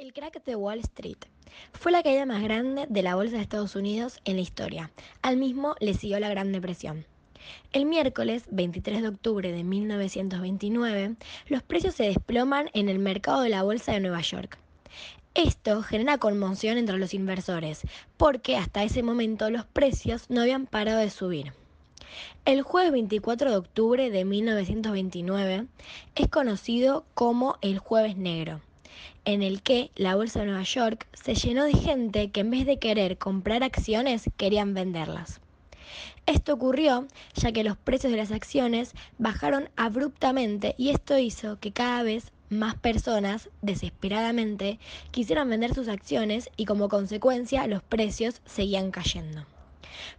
El crack de Wall Street fue la caída más grande de la bolsa de Estados Unidos en la historia. Al mismo le siguió la Gran Depresión. El miércoles 23 de octubre de 1929, los precios se desploman en el mercado de la bolsa de Nueva York. Esto genera conmoción entre los inversores, porque hasta ese momento los precios no habían parado de subir. El jueves 24 de octubre de 1929 es conocido como el Jueves Negro, en el que la bolsa de Nueva York se llenó de gente que en vez de querer comprar acciones querían venderlas. Esto ocurrió ya que los precios de las acciones bajaron abruptamente y esto hizo que cada vez más personas desesperadamente quisieran vender sus acciones y como consecuencia los precios seguían cayendo.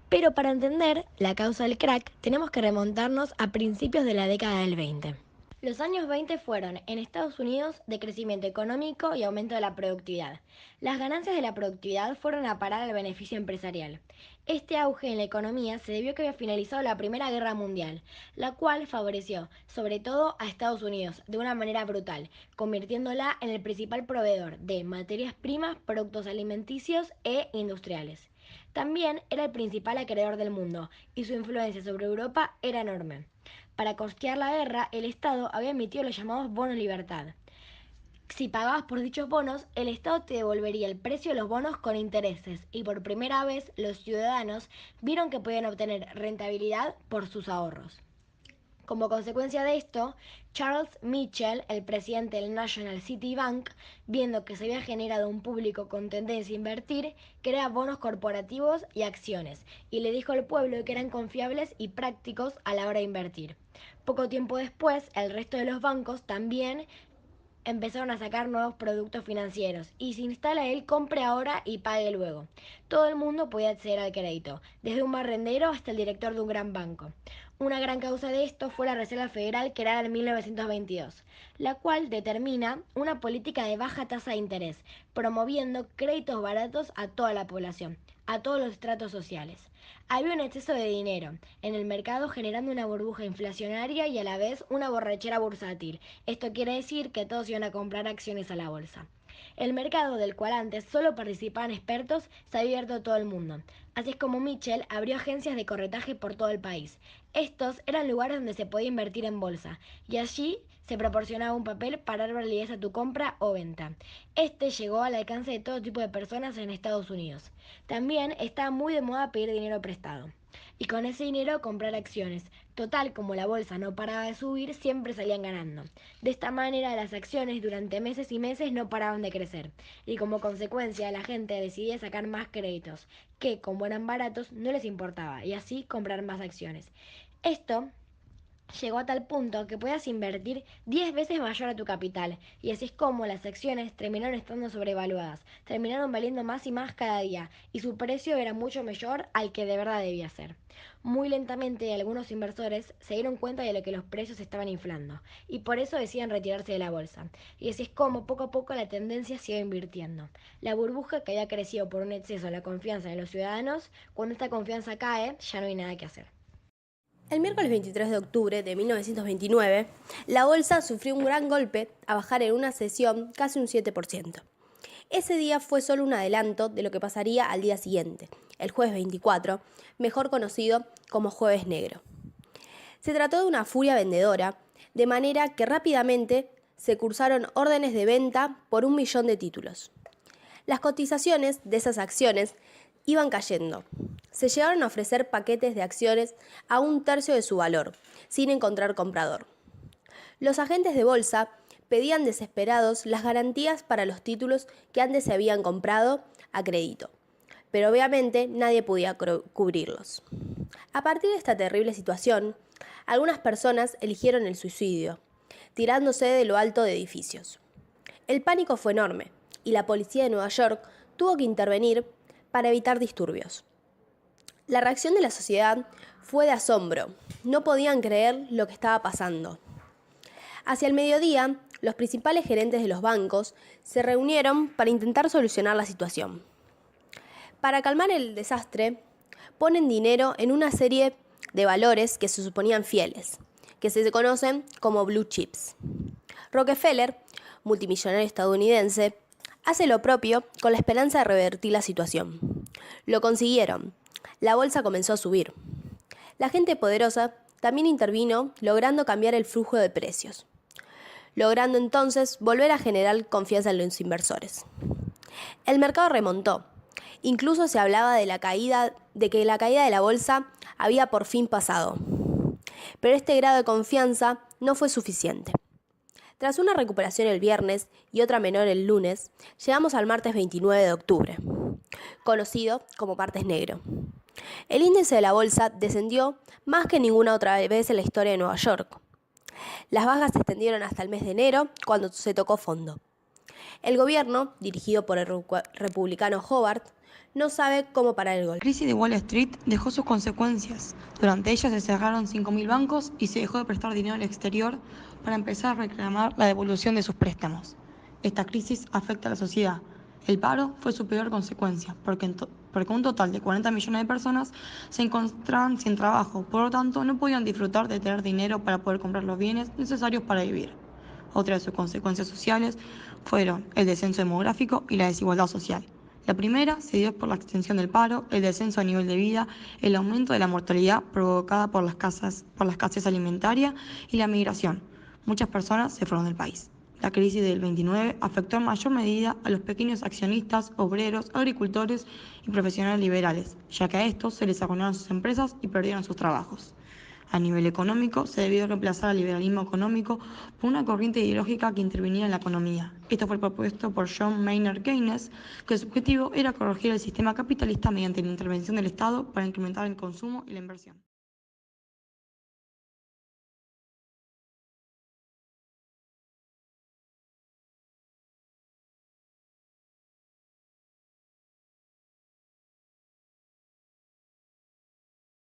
Pero para entender la causa del crack tenemos que remontarnos a principios de la década del 20. Los años 20 fueron, en Estados Unidos, de crecimiento económico y aumento de la productividad. Las ganancias de la productividad fueron a parar al beneficio empresarial. Este auge en la economía se debió a que había finalizado la Primera Guerra Mundial, la cual favoreció, sobre todo, a Estados Unidos de una manera brutal, convirtiéndola en el principal proveedor de materias primas, productos alimenticios e industriales. También era el principal acreedor del mundo, y su influencia sobre Europa era enorme. Para costear la guerra, el Estado había emitido los llamados bonos libertad. Si pagabas por dichos bonos, el Estado te devolvería el precio de los bonos con intereses y por primera vez los ciudadanos vieron que podían obtener rentabilidad por sus ahorros. Como consecuencia de esto, Charles Mitchell, el presidente del National City Bank, viendo que se había generado un público con tendencia a invertir, crea bonos corporativos y acciones, y le dijo al pueblo que eran confiables y prácticos a la hora de invertir. Poco tiempo después, el resto de los bancos también empezaron a sacar nuevos productos financieros y se instala el compre ahora y pague luego. Todo el mundo podía acceder al crédito, desde un barrendero hasta el director de un gran banco. Una gran causa de esto fue la Reserva Federal creada en 1922, la cual determina una política de baja tasa de interés, promoviendo créditos baratos a toda la población, a todos los estratos sociales. Había un exceso de dinero en el mercado generando una burbuja inflacionaria y a la vez una borrachera bursátil. Esto quiere decir que todos iban a comprar acciones a la bolsa. El mercado del cual antes solo participaban expertos se ha abierto a todo el mundo. Así es como Mitchell abrió agencias de corretaje por todo el país. Estos eran lugares donde se podía invertir en bolsa y allí se proporcionaba un papel para dar validez a tu compra o venta. Este llegó al alcance de todo tipo de personas en Estados Unidos. También estaba muy de moda pedir dinero prestado. Y con ese dinero comprar acciones. Total, como la bolsa no paraba de subir, siempre salían ganando. De esta manera las acciones durante meses y meses no paraban de crecer. Y como consecuencia la gente decidía sacar más créditos, que como eran baratos no les importaba, y así comprar más acciones. Esto llegó a tal punto que puedas invertir 10 veces mayor a tu capital, y así es como las acciones terminaron estando sobrevaluadas, terminaron valiendo más y más cada día, y su precio era mucho mayor al que de verdad debía ser. Muy lentamente algunos inversores se dieron cuenta de lo que los precios estaban inflando, y por eso deciden retirarse de la bolsa, y así es como poco a poco la tendencia se iba invirtiendo. La burbuja que había crecido por un exceso de la confianza de los ciudadanos, cuando esta confianza cae, ya no hay nada que hacer. El miércoles 23 de octubre de 1929, la bolsa sufrió un gran golpe a bajar en una sesión casi un 7%. Ese día fue solo un adelanto de lo que pasaría al día siguiente, el jueves 24, mejor conocido como Jueves Negro. Se trató de una furia vendedora, de manera que rápidamente se cursaron órdenes de venta por 1 millón de títulos. Las cotizaciones de esas acciones iban cayendo. Se llegaron a ofrecer paquetes de acciones a 1/3 de su valor, sin encontrar comprador. Los agentes de bolsa pedían desesperados las garantías para los títulos que antes se habían comprado a crédito, pero obviamente nadie podía cubrirlos. A partir de esta terrible situación, algunas personas eligieron el suicidio, tirándose de lo alto de edificios. El pánico fue enorme y la policía de Nueva York tuvo que intervenir para evitar disturbios. La reacción de la sociedad fue de asombro. No podían creer lo que estaba pasando. Hacia el mediodía, los principales gerentes de los bancos se reunieron para intentar solucionar la situación. Para calmar el desastre, ponen dinero en una serie de valores que se suponían fieles, que se conocen como blue chips. Rockefeller, multimillonario estadounidense, hace lo propio con la esperanza de revertir la situación. Lo consiguieron. La bolsa comenzó a subir. La gente poderosa también intervino, logrando cambiar el flujo de precios, logrando entonces volver a generar confianza en los inversores. El mercado remontó. Incluso se hablaba de que la caída de la bolsa había por fin pasado. Pero este grado de confianza no fue suficiente. Tras una recuperación el viernes y otra menor el lunes, llegamos al martes 29 de octubre, conocido como martes negro. El índice de la bolsa descendió más que ninguna otra vez en la historia de Nueva York. Las bajas se extendieron hasta el mes de enero, cuando se tocó fondo. El gobierno, dirigido por el republicano Hobart, no sabe cómo parar el golpe. La crisis de Wall Street dejó sus consecuencias. Durante ella se cerraron 5.000 bancos y se dejó de prestar dinero al exterior para empezar a reclamar la devolución de sus préstamos. Esta crisis afecta a la sociedad. El paro fue su peor consecuencia, porque un total de 40 millones de personas se encontraban sin trabajo, por lo tanto no podían disfrutar de tener dinero para poder comprar los bienes necesarios para vivir. Otra de sus consecuencias sociales fueron el descenso demográfico y la desigualdad social. La primera se dio por la extensión del paro, el descenso a nivel de vida, el aumento de la mortalidad provocada por la escasez alimentaria y la migración. Muchas personas se fueron del país. La crisis del 29 afectó en mayor medida a los pequeños accionistas, obreros, agricultores y profesionales liberales, ya que a estos se les arruinaron sus empresas y perdieron sus trabajos. A nivel económico, se debió reemplazar al liberalismo económico por una corriente ideológica que intervenía en la economía. Esto fue propuesto por John Maynard Keynes, que su objetivo era corregir el sistema capitalista mediante la intervención del Estado para incrementar el consumo y la inversión.